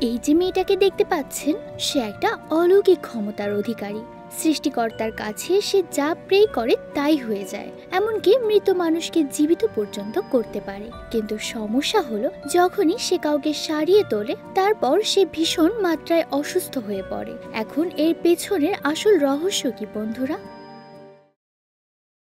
এই যে মেয়েটাকে দেখতে পাচ্ছেন, সে একটা অলৌকিক ক্ষমতার অধিকারী। সৃষ্টিকর্তার কাছে সে যা প্রে করে তাই হয়ে যায়, এমনকি মৃত মানুষকে জীবিত পর্যন্ত করতে পারে। কিন্তু সমস্যা হলো, যখনই সে কাউকে সারিয়ে তোলে তারপর সে ভীষণ মাত্রায় অসুস্থ হয়ে পড়ে। এখন এর পেছনের আসল রহস্য কি বন্ধুরা?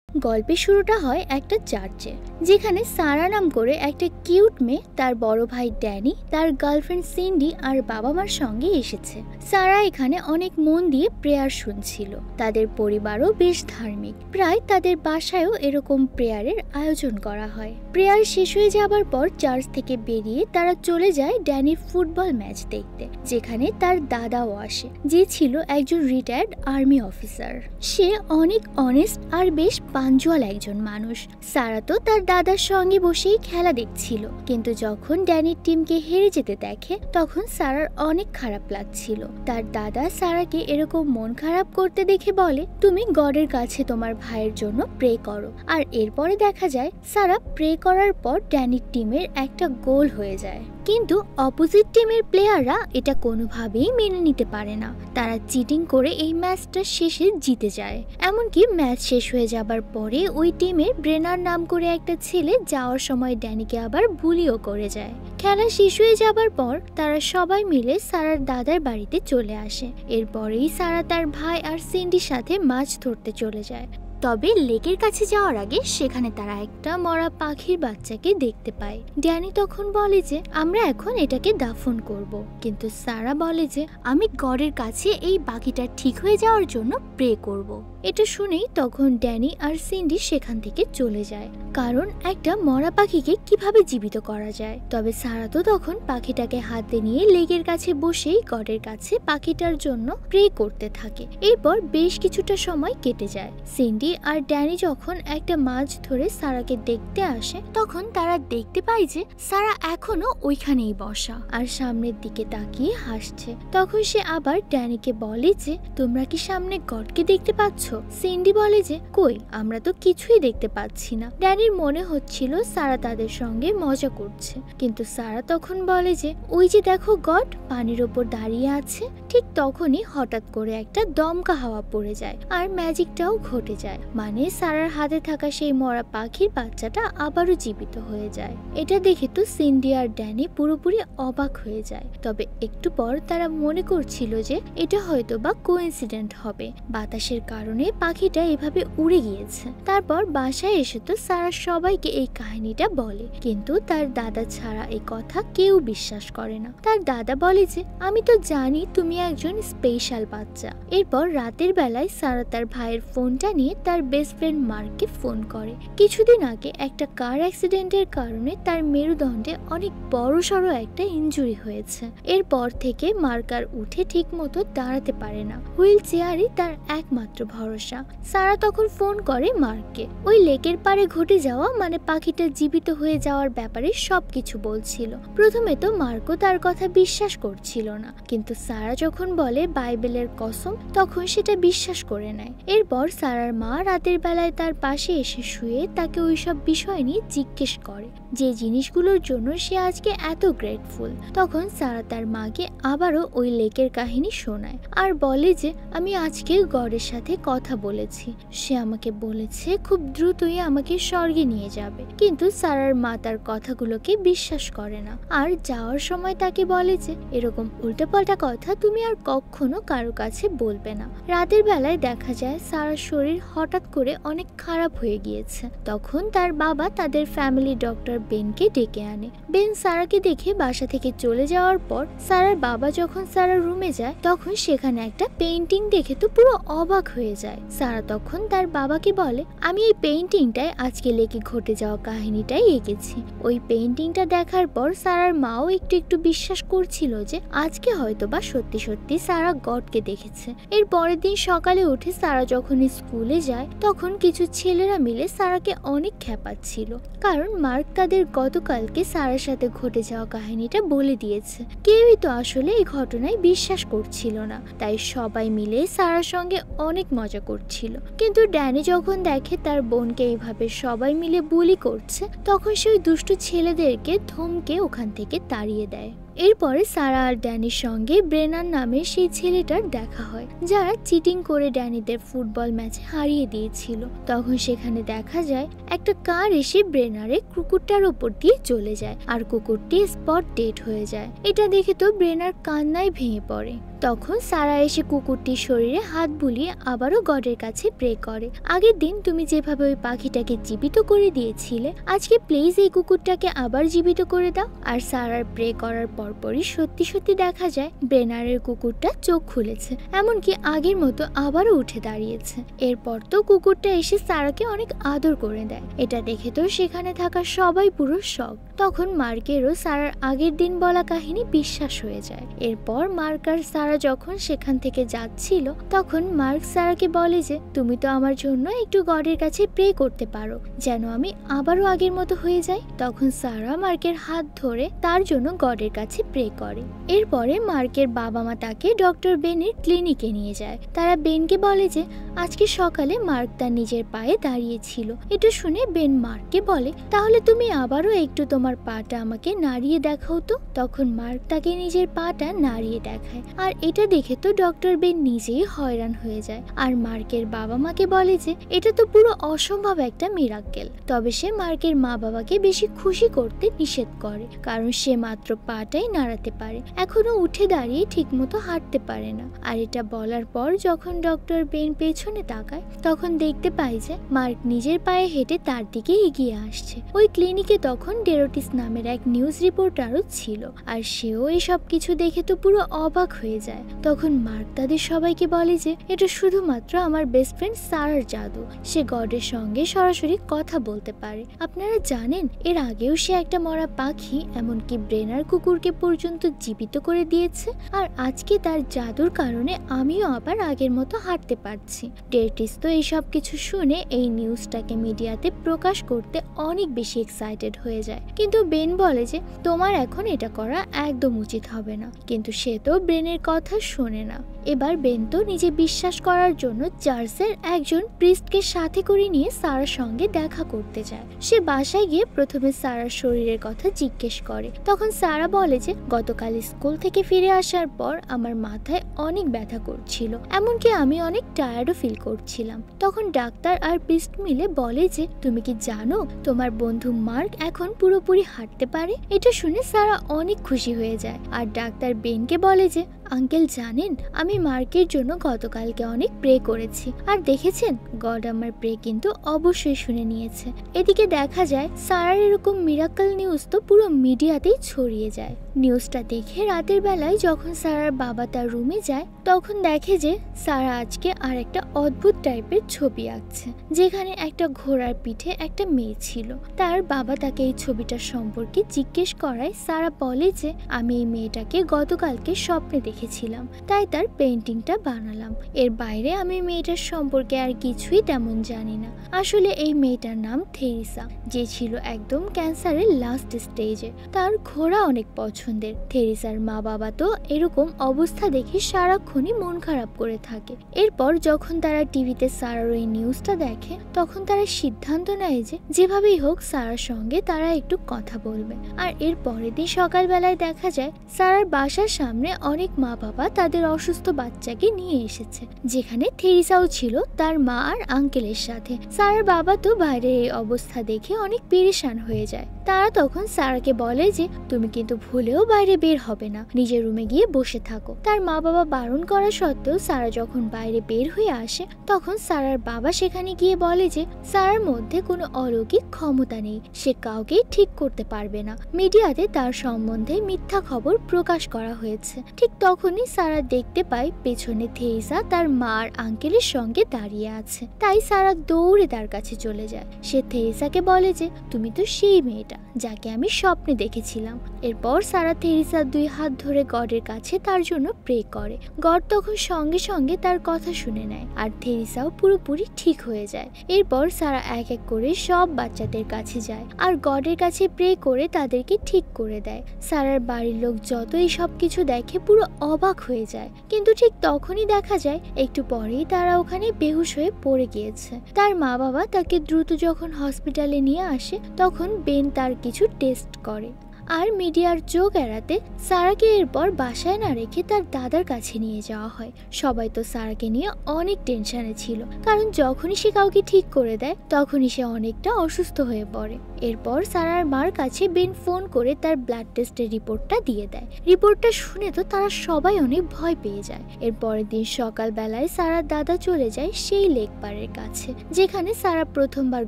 গল্পের শুরুটা হয় একটা চার্চে, যেখানে সারা নাম করে একটা কিউট মেয়ে তার বড় ভাই ড্যানি, তার গার্লফ্রেন্ড সিন্ডি আর বাবা মার সঙ্গে এসেছে। সারা এখানে অনেক মন দিয়ে প্রেয়ার শুনছিল। তাদের পরিবারও বেশ ধার্মিক, প্রায় তাদের বাসায়ও এরকম প্রেয়ারের আয়োজন করা হয়। প্রেয়ার শেষ হয়ে যাবার পর চার্চ থেকে বেরিয়ে তারা চলে যায় ড্যানির ফুটবল ম্যাচ দেখতে, যেখানে তার দাদাও আসে, যে ছিল একজন রিটায়ার্ড আর্মি অফিসার। সে অনেক অনেস্ট আর বেশ পাঞ্চুয়াল একজন মানুষ। সারা তো তার দাদার সঙ্গে বসেই খেলা দেখছিল, কিন্তু যখন ড্যানির টিমকে হেরে যেতে দেখে তখন সারার অনেক খারাপ লাগছিল। তার দাদা সারাকে এরকম মন খারাপ করতে দেখে বলে, তুমি গডের কাছে তোমার ভাইয়ের জন্য প্রে করো। আর এরপরে দেখা যায় সারা প্রে করার পর ড্যানির টিমের একটা গোল হয়ে যায়। কিন্তু অপোজিট টিমের প্লেয়াররা এটা কোনোভাবেই মেনে নিতে পারে না। তারা চিটিং করে এই ম্যাচটা শেষে জিতে যায়। এমনকি ম্যাচ শেষ হয়ে যাবার পরে ওই টিমের ব্রেনার নাম করে একটা ছেলে যাওয়ার সময় ড্যানিকে আবার বুলিও করে যায়। খেলা শেষ হয়ে যাবার পর তারা সবাই মিলে সারার দাদার বাড়িতে চলে আসে। এরপরেই সারা তার ভাই আর সিন্ডির সাথে মাছ ধরতে চলে যায়। তবে লেকের কাছে যাওয়ার আগে সেখানে তারা একটা মরা পাখির বাচ্চাকে দেখতে পায়। ড্যানি তখন বলে যে আমরা এখন এটাকে দাফন করব, কিন্তু সারা বলে যে আমি গডের কাছে এই পাখিটা ঠিক হয়ে যাওয়ার জন্য প্রে করব। এটা শুনেই তখন ড্যানি আর সিন্ডি সেখান থেকে চলে যায়, কারণ একটা মরা পাখিকে কিভাবে জীবিত করা যায়। তবে সারা তো তখন পাখিটাকে হাতে নিয়ে লেকের কাছে বসেই গডের কাছে পাখিটার জন্য প্রে করতে থাকে। এরপর বেশ কিছুটা সময় কেটে যায়। সিন্ডি আর ড্যানি যখন একটা মাছ ধরে সারাকে দেখতে আসে তখন তারা দেখতে পায় যে সারা এখনো ওইখানেই বসা আর সামনের দিকে তাকিয়ে হাসছে। তখন সে আবার ড্যানিকে বলে যে তোমরা কি সামনে গডকে দেখতে পাচ্ছ? সিন্ডি বলে যে কই, আমরা তো কিছুই দেখতে পাচ্ছি না। ড্যানির মনে হচ্ছিল সারা তাদের সঙ্গে মজা করছে, কিন্তু সারা তখন বলে যে ওই যে দেখো গড পানির ওপর দাঁড়িয়ে আছে। ঠিক তখনই হঠাৎ করে একটা দমকা হাওয়া পড়ে যায় আর ম্যাজিকটাও ঘটে যায়। মানে সারার হাতে থাকা সেই মরা পাখির বাচ্চাটা আবারও জীবিত হয়ে যায়। এটা দেখে তো সিন্ডি আর ড্যানি পুরোপুরি অবাক হয়ে যায়। তবে একটু পর তারা মনে করছিল যে এটা হয়তো বা কোইন্সিডেন্ট হবে, বাতাসের কারণে পাখিটা এভাবে উড়ে গিয়েছে। তারপর বাসায় এসে তো সারা সবাইকে এই কাহিনীটা বলে, কিন্তু তার দাদা ছাড়া এই কথা কেউ বিশ্বাস করে না। তার দাদা বলে যে আমি তো জানি তুমি একজন স্পেশাল বাচ্চা। এরপর রাতের বেলায় সারা তার ভাইয়ের ফোনটা নিয়ে তার বেস্ট ফ্রেন্ড মার্ককে ফোন করে। কিছুদিন আগে একটা কার অ্যাক্সিডেন্টের কারণে তার মেরুদণ্ডে অনেক বড়সড় একটা ইনজুরি হয়েছে। এরপর থেকে মার্ক আর উঠে ঠিক মতো দাঁড়াতে পারে না, হুইল চেয়ারই তার একমাত্র ভরসা। সারা তখন ফোন করে মার্ককে, ওই লেকের পাড়ে ঘটে যাওয়া মানে পাখিটা জীবিত হয়ে যাওয়ার ব্যাপারে সবকিছু বলছিল। প্রথমে তো মার্কও তার কথা বিশ্বাস করছিল না, কিন্তু সারা যখন বলে বাইবেলের কসম তখন সেটা বিশ্বাস করে নেয়। এরপর সারার মা রাতের বেলায় তার পাশে এসে শুয়ে তাকে ওইসব বিষয় নিয়ে জিজ্ঞেস করে, যে জিনিসগুলোর জন্য সে আজকে এত গ্রেটফুল। তখন সারা তার মাকে আবারও ওই লেকের কাহিনী শোনায় আর বলে যে আমি আজকে গডের সাথে কথা বলেছি, সে আমাকে বলেছে খুব দ্রুতই আমাকে স্বর্গে নিয়ে যাবে। কিন্তু সারার মা তার কথাগুলোকে বিশ্বাস করে না আর যাওয়ার সময় তাকে বলে যে এরকম উল্টাপাল্টা কথা তুমি আর কখনো কারো কাছে বলবে না। রাতের বেলায় দেখা যায় সারার শরীর হঠাৎ করে অনেক খারাপ হয়ে গিয়েছে। তখন তার বাবা তাদের ফ্যামিলি ডক্টর বেনকে ডেকে আনে। বেন সারাকে দেখে বাসা থেকে চলে যাওয়ার পর সারার বাবা যখন সারার রুমে যায় তখন সেখানে একটা পেইন্টিং দেখে তো পুরো অবাক হয়ে যায়। সারা তখন তার বাবাকে বলে, আমি এই পেইন্টিংটায় আজকে লেকে ঘটে যাওয়া কাহিনীটাই এঁকেছি। ওই পেইন্টিংটা দেখার পর সারার মাও একটু একটু বিশ্বাস করছিল যে আজকে হয়তো বা সত্যি সত্যি সারা গডকে দেখেছে। এর পরের দিন সকালে উঠে সারা যখন স্কুলে যায় তখন কিছু ছেলেরা মিলে সারাকে অনেক খেপাচ্ছিল, কারণ মার্ক তাদের গতকালকে সারার সাথে ঘটে যাওয়া কাহিনীটা বলে দিয়েছে। কেউই তো আসলে এই ঘটনায় বিশ্বাস করছিল না, তাই সবাই মিলে সারার সঙ্গে অনেক মজা করছিল। কিন্তু ড্যানি যখন দেখে তার বোনকে এইভাবে সবাই মিলে বুলি করছে তখন সে ওই দুষ্টু ছেলেদেরকে ধমকে ওখান থেকে তাড়িয়ে দেয়। এরপরে সারা আর ড্যানির সঙ্গে ব্রেনার নামে সেই ছেলেটার দেখা হয়, যারা চিটিং করে ড্যানিদের ফুটবল ম্যাচে হারিয়ে দিয়েছিল। তখন সেখানে দেখা যায় একটা কার এসে ব্রেনারের কুকুরটার উপর দিয়ে চলে যায়, আর কুকুরটি স্পট ডেড হয়ে যায়। এটা দেখে তো ব্রেনার কান্নায় ভেঙে পড়ে। তখন সারা এসে কুকুরটির শরীরে হাত বুলিয়ে আবারও গডের কাছে প্রে করে, আগের দিন তুমি যেভাবে ওই পাখিটাকে জীবিত করে দিয়েছিলে, আজকে প্লিজ এই কুকুরটাকে আবার জীবিত করে দাও। আর সারার প্রে করার পরপরই সত্যি সত্যি দেখা যায় ব্রেনারের কুকুরটা চোখ খুলেছে, এমনকি আগের মতো আবারও উঠে দাঁড়িয়েছে। এরপর তো কুকুরটা এসে সারাকে অনেক আদর করে দেয়। এটা দেখে তো সেখানে থাকা সবাই পুরো শক। তখন মার্কেরও সারার আগের দিন বলা কাহিনী বিশ্বাস হয়ে যায়। এরপর মার্ক আর সারা যখন সেখান থেকে যাচ্ছিল, তখন মার্ক সারাকে বলে যে তুমি তো আমার জন্য একটু গডের কাছে প্রে করতে পারো, যেন আমি আবারও আগের মতো হয়ে যাই। তখন সারা মার্কের হাত ধরে তার জন্য গডের কাছে প্রে করে। এরপরে মার্কের বাবা মা তাকে ডক্টর বেনের ক্লিনিকে নিয়ে যায়। তারা বেনকে বলে যে আজকে সকালে মার্ক তার নিজের পায়ে দাঁড়িয়েছিল। এটা শুনে বেন মার্ককে বলে, তাহলে তুমি আবারও একটু তোমার পাটা আমাকে নাড়িয়ে দেখাও তো। তখন মার্ক তাকে নিজের পাটা নাড়িয়ে দেখায়, আর এটা দেখে তো ডক্টর বেন নিজেই হয়রান হয়ে যায়। আর মার্কের বাবা মাকে বলে যে এটা তো পুরো অসম্ভব একটা মিরাক্কেল। তবে সে মার্কের মা বাবাকে বেশি খুশি করতে নিষেধ করে, কারণ সে মাত্র পাটাই নাড়াতে পারে, এখনো উঠে দাঁড়িয়ে ঠিকমতো হাঁটতে পারে না। আর এটা বলার পর যখন ডক্টর বেন পেছনে তাকায়, তখন দেখতে পায় যে মার্ক নিজের পায়ে হেঁটে তার দিকে এগিয়ে আসছে। ওই ক্লিনিকে তখন ডেরোটিস নামের এক নিউজ রিপোর্টারও ছিল, আর সেও এসব কিছু দেখে তো পুরো অবাক হয়ে যায়। তখন মার্ক তাদের সবাইকে বলে যে এটা শুধুমাত্র আমার বেস্ট ফ্রেন্ড সারার জাদু, সে গডের সঙ্গে সরাসরি কথা বলতে পারে। আপনারা জানেন এর আগেও সে একটা মরা পাখি, এমনকি ব্রেনার কুকুরকে পর্যন্ত জীবিত করে দিয়েছে, আর আজকে তার জাদুর কারণে আমিও আবার আগের মতো হাঁটতে পারছি। ডেরটিস তো এইসব কিছু শুনে এই নিউজটাকে মিডিয়াতে প্রকাশ করতে অনেক বেশি এক্সাইটেড হয়ে যায়, কিন্তু বেন বলে যে তোমার এখন এটা করা একদম উচিত হবে না। কিন্তু সে তো ব্রেনের কথা শোনে না। এবার বেন তো নিজে বিশ্বাস করার জন্য চার্চের একজন প্রিস্টকে সাথে করে নিয়ে সারার সঙ্গে দেখা করতে যায়। সে বাসায় গিয়ে প্রথমে সারার শরীরের কথা জিজ্ঞেস করে। তখন সারা বলে যে গতকাল স্কুল থেকে ফিরে আসার পর আমার মাথায় অনেক ব্যথা করছিল, এমনকি আমি অনেক টায়ার্ডও ফিল করছিলাম। তখন ডাক্তার আর প্রিস্ট মিলে বলে যে তুমি কি জানো তোমার বন্ধু মার্ক এখন পুরোপুরি হাঁটতে পারে। এটা শুনে সারা অনেক খুশি হয়ে যায়, আর ডাক্তার বেনকে বলে যে আঙ্কেল জানেন আমি মার্কের জন্য গতকালকে অনেক প্রে করেছি, আর দেখেছেন গড আমার প্রে কিন্তু অবশ্যই শুনে নিয়েছে। এদিকে দেখা যায় সারার এরকম মিরাকল নিউজ তো পুরো মিডিয়াতেই ছড়িয়ে যায়। নিউজটা দেখে রাতের বেলায় যখন সারার বাবা তার রুমে যায়, তখন দেখে যে সারা আজকে আর একটা অদ্ভুত টাইপের ছবি আঁকছে, যেখানে একটা ঘোড়ার পিঠে একটা মেয়ে ছিল। তার বাবা তাকে এই ছবিটার সম্পর্কে জিজ্ঞেস করায় সারা বলে যে আমি এই মেয়েটাকে গতকালকে স্বপ্নে দেখেছিলাম, তাই তার পেইন্টিংটা বানালাম। এর বাইরে আমি মেয়েটার সম্পর্কে আর কিছুই তেমন জানি না। আসলে এই মেয়েটার নাম থেরিসা, যে ছিল একদম ক্যান্সারের লাস্ট স্টেজে। তার ঘোড়া অনেক পছন্দের। থেরিসার মা বাবা তো এরকম অবস্থা দেখে সারাক্ষণই মন খারাপ করে থাকে। এরপর যখন তারা টিভিতে সারার ওই নিউজটা দেখে, তখন তারা সিদ্ধান্ত নেয় যে যেভাবেই হোক সারার সঙ্গে তারা একটু কথা বলবে। আর এর পরের দিন সকালবেলায় দেখা যায় সারার বাসার সামনে অনেক মা বাবা তাদের অসুস্থ বাচ্চাকে নিয়ে এসেছে, যেখানে থেরিসাও ছিল তার মা আর আঙ্কেলের সাথে। সারার বাবা তো বাইরের এই অবস্থা দেখে অনেক পেরেশান হয়ে যায়। তারা তখন সারাকে বলে যে তুমি কিন্তু ভুলেও বাইরে বের হবে না, নিজের রুমে গিয়ে বসে থাকো। তার মা বাবা বারণ করা সত্ত্বেও সারা যখন বাইরে বের হয়ে আসে, তখন সারার বাবা সেখানে গিয়ে বলে যে সারার মধ্যে কোনো অলৌকিক ক্ষমতা নেই, সে কাউকে ঠিক করতে পারবে না। মিডিয়াতে তার সম্বন্ধে মিথ্যা খবর প্রকাশ করা হয়েছে। ঠিক তখনই সারা দেখতে পায় পেছনে থেরিসা তার মা আর আঙ্কেলের সঙ্গে দাঁড়িয়ে আছে। তাই সারা দৌড়ে তার কাছে চলে যায়। সে থেরিসাকে বলে যে তুমি তো সেই মেয়েটা যাকে আমি স্বপ্নে দেখেছিলাম। এরপর সারা থেরিসার দুই হাত ধরে গডের কাছে তার জন্য প্রে করে। গড তখন সঙ্গে সঙ্গে তার কথা শুনে নেয়, আর থেরিসাও পুরোপুরি ঠিক হয়ে যায়। এরপর সারা এক এক করে সব বাচ্চাদের কাছে যায় আর গডের কাছে প্রে করে তাদেরকে ঠিক করে দেয়। সারার বাড়ির লোক যত এই সব কিছু দেখে পুরো অবাক হয়ে যায়, কিন্তু ঠিক তখনই দেখা যায় একটু পরেই তারা ওখানে বেহুশ হয়ে পড়ে গিয়েছে। তার মা বাবা তাকে দ্রুত যখন হসপিটালে নিয়ে আসে, তখন বেন তার কিছু টেস্ট করে। আর মিডিয়ার চোখ এড়াতে সারাকে এরপর বাসায় না রেখে তার দাদার কাছে নিয়ে যাওয়া হয়। সবাই তো সারাকে নিয়ে অনেক টেনশনে ছিল, কারণ যখনই সে কাউকে ঠিক করে দেয় তখনই সে অনেকটা অসুস্থ হয়ে পড়ে। এরপর সারার মার কাছে বেন ফোন করে তার ব্লাড টেস্টের রিপোর্টটা দিয়ে দেয়। রিপোর্টটা শুনে তো তারা সবাই অনেক ভয় পেয়ে যায়। এর পরের দিন সকালবেলায় সারার দাদা চলে যায় সেই লেক পাড়ের কাছে, যেখানে সারা প্রথমবার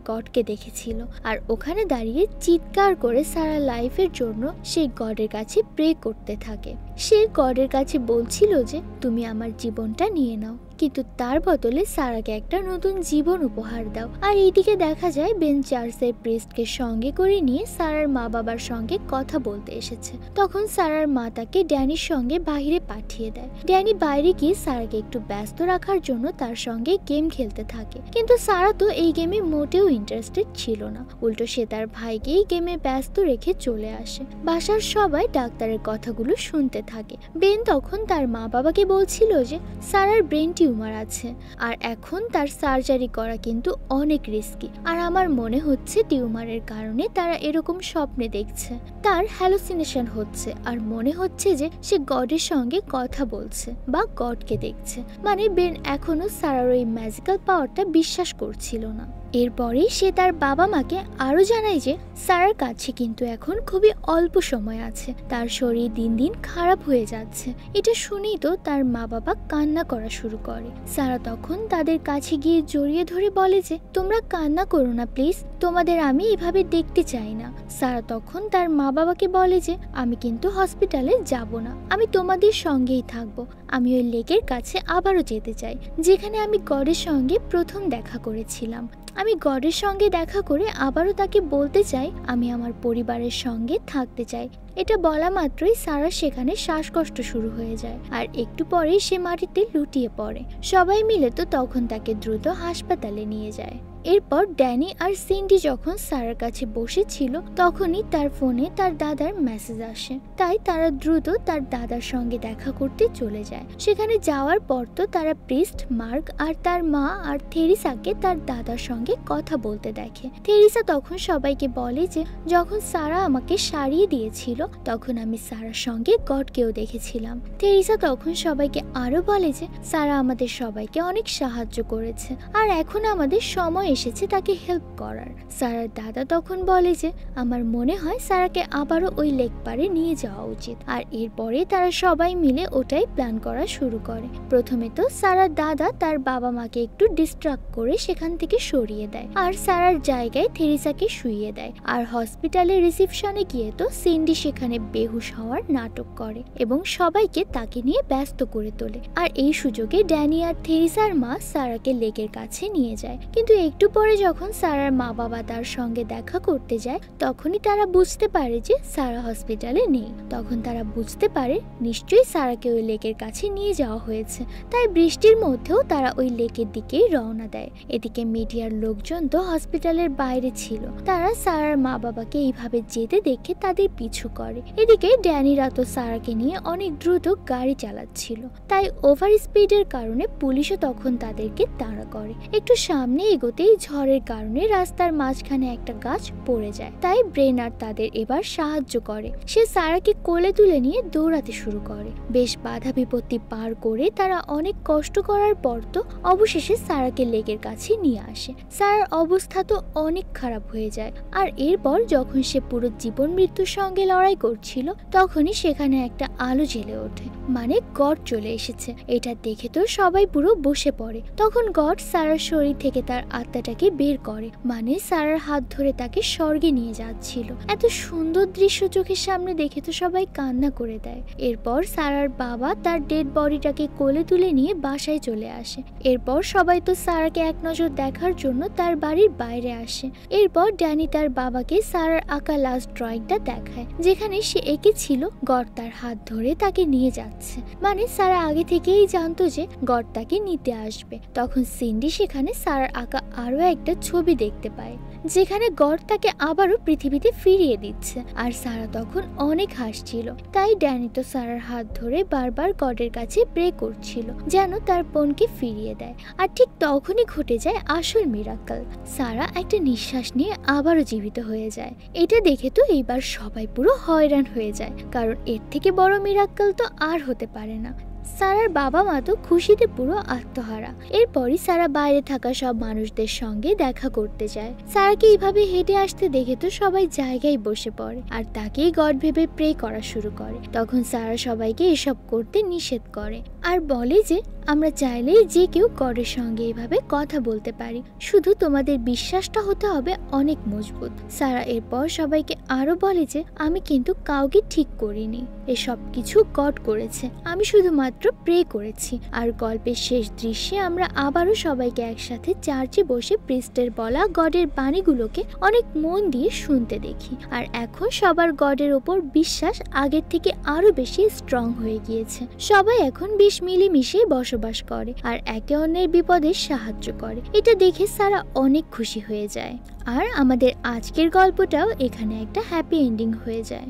গডকে দেখেছিল। আর ওখানে দাঁড়িয়ে চিৎকার করে সারা লাইফের জন্য সেই গডের কাছে প্রে করতে থাকে। সে গডের কাছে বলছিল যে তুমি আমার জীবনটা নিয়ে নাও, কিন্তু তার বদলে সারাকে একটা নতুন জীবন উপহার দাও। আর এইদিকে দেখা যায় বেন চার্লসের প্রিস্টকে সঙ্গে করে নিয়ে সারার মা বাবার সঙ্গে কথা বলতে এসেছে। তখন সারার মা তাকে ড্যানির সঙ্গে বাইরে পাঠিয়ে দেয়। ড্যানি বাইরে গিয়ে সারাকে একটু ব্যস্ত রাখার জন্য তার সঙ্গে গেম খেলতে থাকে, কিন্তু সারা তো এই গেমে মোটেও ইন্টারেস্টেড ছিল না। উল্টো সে তার ভাইকে এই গেমে ব্যস্ত রেখে চলে আসে। বাসার সবাই ডাক্তারের কথাগুলো শুনতে থাকে। বেন তখন তার মা বাবাকে বলছিল যে সারার ব্রেন টিউমার আছে, আর এখন তার সার্জারি করা কিন্তু অনেক রিস্কি। আর আমার মনে হচ্ছে টিউমারের কারণে তারা এরকম স্বপ্নে দেখছে, তার হ্যালুসিনেশন হচ্ছে, আর মনে হচ্ছে যে সে গডের সঙ্গে কথা বলছে বা গডকে দেখছে। মানে বেন এখনো সারার ওই ম্যাজিক্যাল পাওয়ারটা বিশ্বাস করছিল না। এরপরে সে তার বাবা মাকে আরো জানায় যে সারার কাছে কিন্তু এখন খুবই অল্প সময় আছে, তার শরীর দিন দিন খারাপ হয়ে যাচ্ছে। এটা শুনেই তো তার মা বাবা কান্না করা শুরু করে। সারা তখন তাদের কাছে গিয়ে জড়িয়ে ধরে বলে যে তোমরা কান্না করো না প্লিজ, তোমাদের আমি এভাবে দেখতে চাই না। সারা তখন তার মা বাবাকে বলে যে আমি কিন্তু হসপিটালে যাব না, আমি তোমাদের সঙ্গেই থাকবো। আমি ওই লেকের কাছে আবারও যেতে চাই, যেখানে আমি গডের সঙ্গে প্রথম দেখা করেছিলাম। আমি গডের সঙ্গে দেখা করে আবারও তাকে বলতে চাই আমি আমার পরিবারের সঙ্গে থাকতে চাই। এটা বলা মাত্রই সারা সেখানে শ্বাসকষ্ট শুরু হয়ে যায়, আর একটু পরেই সে মাটিতে লুটিয়ে পড়ে। সবাই মিলে তো তখন তাকে দ্রুত হাসপাতালে নিয়ে যায়। এরপর ড্যানি আর সিন্ডি যখন সারার কাছে বসেছিল তখনই তার ফোনে তার দাদার মেসেজ আসে। তাই তারা দ্রুত তার দাদার সঙ্গে দেখা করতে চলে যায়। সেখানে যাওয়ার পর তো তারা প্রিস্ট, মার্ক আর তার মা আর থেরিসাকে তার দাদার সঙ্গে কথা বলতে দেখে। থেরিসা তখন সবাইকে বলে যে যখন সারা আমাকে সারিয়ে দিয়েছিল তখন আমি সারার সঙ্গে গডকেও দেখেছিলাম। থেরিসা তখন সবাইকে আরো বলে যে সারা আমাদের সবাইকে অনেক সাহায্য করেছে, আর এখন আমাদের সময় এসেছে তাকে হেল্প করার। সারার দাদা তখন বলে যে আমার মনে হয় সারাকে আবারও ওই লেক পাড়ে নিয়ে যাওয়া উচিত। আর এরপরে তারা সবাই মিলে ওটাই প্ল্যান করা শুরু করে। প্রথমে তো সারার দাদা তার বাবা মাকে একটু ডিস্ট্রাক্ট করে সেখান থেকে সরিয়ে দেয়, আর সারার জায়গায় থেরিসাকে শুইয়ে দেয়। আর হসপিটালের রিসেপশনে গিয়ে তো সিন্ডি সেখানে বেহুশ হওয়ার নাটক করে এবং সবাইকে তাকে নিয়ে ব্যস্ত করে তোলে। আর এই সুযোগে ড্যানি আর থেরিসার মা সারাকে লেকের কাছে নিয়ে যায়। কিন্তু একটু পরে যখন সারার মা বাবা তার সঙ্গে দেখা করতে যায় তখনই তারা বুঝতে পারে যে সারা হসপিটালে নেই। তখন তারা বুঝতে পারে নিশ্চয়ই সারাকে ওই লেকের কাছে নিয়ে যাওয়া হয়েছে। তাই বৃষ্টির মধ্যেও তারা ওই লেকের দিকেই রওনা দেয়। এদিকে মিডিয়ার লোকজন তো হসপিটালের বাইরে ছিল, তারা সারার মা বাবাকে এইভাবে যেতে দেখে তাদের পিছু করে। এদিকে ড্যানিরা তো সারাকে নিয়ে অনেক দ্রুত গাড়ি চালাচ্ছিল, তাই ওভার স্পিডের কারণে পুলিশও তখন তাদেরকে তাড়া করে। একটু সামনে এগোতেই ঝড়ের কারণে রাস্তার মাঝখানে একটা গাছ পড়ে যায়। তাই ব্রেনার তাদের এবার সাহায্য করে। সে সারাকে কোলে তুলে নিয়ে দৌড়াতে শুরু করে। বেশ বাধা বিপত্তি পার করে তারা অনেক কষ্ট করার পর তো অবশেষে সারাকে লেকের কাছে নিয়ে আসে। সারার অবস্থা তো অনেক খারাপ হয়ে যায়। আর এরপর যখন সে পুরো জীবন মৃত্যুর সঙ্গে লড়াই করছিল তখনই সেখানে একটা আলো জ্বেলে ওঠে, মানে গড চলে এসেছে। এটা দেখে তো সবাই পুরো বসে পড়ে। তখন গড সারার শরীর থেকে তার আত্মাটাকে বের করে, মানে সারার হাত ধরে তাকে স্বর্গে নিয়ে যাচ্ছিল। এত সুন্দর দৃশ্য চোখের সামনে দেখে তো সবাই কান্না করে দেয়। এরপর সারার বাবা তার ডেড বডিটাকে কোলে তুলে নিয়ে বাসায় চলে আসে। এরপর সবাই তো সারাকে এক নজর দেখার জন্য তার বাড়ির বাইরে আসে। এরপর ড্যানি তার বাবাকে সারার আঁকা লাস্ট ড্রয়িংটা দেখায়, যেখানে সে এঁকেছিল গড তার হাত ধরে তাকে নিয়ে যাচ্ছে। যাচ্ছে, মানে সারা আগে থেকেই জানতো যে গড তাকে নিতে আসবে। তখন সিন্ডি সেখানে সারার আঁকা আরো একটা ছবি দেখতে পায়, যেখানে গড তাকে আবারও পৃথিবীতে ফিরিয়ে দিচ্ছে। আর সারা তখন অনেক হাসছিল। তাই ড্যানি তো সারার হাত ধরে বারবার গডের কাছে প্রে করছিল যেন তার বোনকে ফিরিয়ে দেয়। আর ঠিক তখনই ঘটে যায় আসল মিরাকল। সারা একটা নিঃশ্বাস নিয়ে আবারও জীবিত হয়ে যায়। এটা দেখে তো এইবার সবাই পুরো হয়রান হয়ে যায়, কারণ এর থেকে বড় মিরাকল তো আর হতে পারে না। সারার বাবা মা তো খুশিতে পুরো আত্মহারা। এরপরই সারা বাইরে থাকা সব মানুষদের সঙ্গে দেখা করতে যায়। সারাকে এইভাবে হেঁটে আসতে দেখে তো সবাই জায়গায় বসে পড়ে আর তাকেই গড ভেবে প্রে করা শুরু করে। তখন সারা সবাইকে এসব করতে নিষেধ করে আর বলে যে আমরা চাইলেই যে কেউ গডের সঙ্গে এভাবে কথা বলতে পারি, শুধু তোমাদের বিশ্বাসটা হতে হবে অনেক মজবুত। সারা এরপর সবাইকে আরো বলে যে আমি কিন্তু কাউকে ঠিক করিনি, এসব কিছু গড করেছে, আমি শুধুমাত্র প্রে করেছি। আর গল্পের শেষ দৃশ্যে আমরা আবারও সবাইকে একসাথে চার্চে বসে প্রিস্টের বলা গডের বাণীগুলোকে অনেক মন দিয়ে শুনতে দেখি। আর এখন সবার গডের ওপর বিশ্বাস আগের থেকে আরো বেশি স্ট্রং হয়ে গিয়েছে। সবাই এখন বেশ মিলেমিশে বসবাস করে আর একে অন্যের বিপদে সাহায্য করে। এটা দেখে সারা অনেক খুশি হয়ে যায়। আর আমাদের আজকের গল্পটাও এখানে একটা হ্যাপি এন্ডিং হয়ে যায়।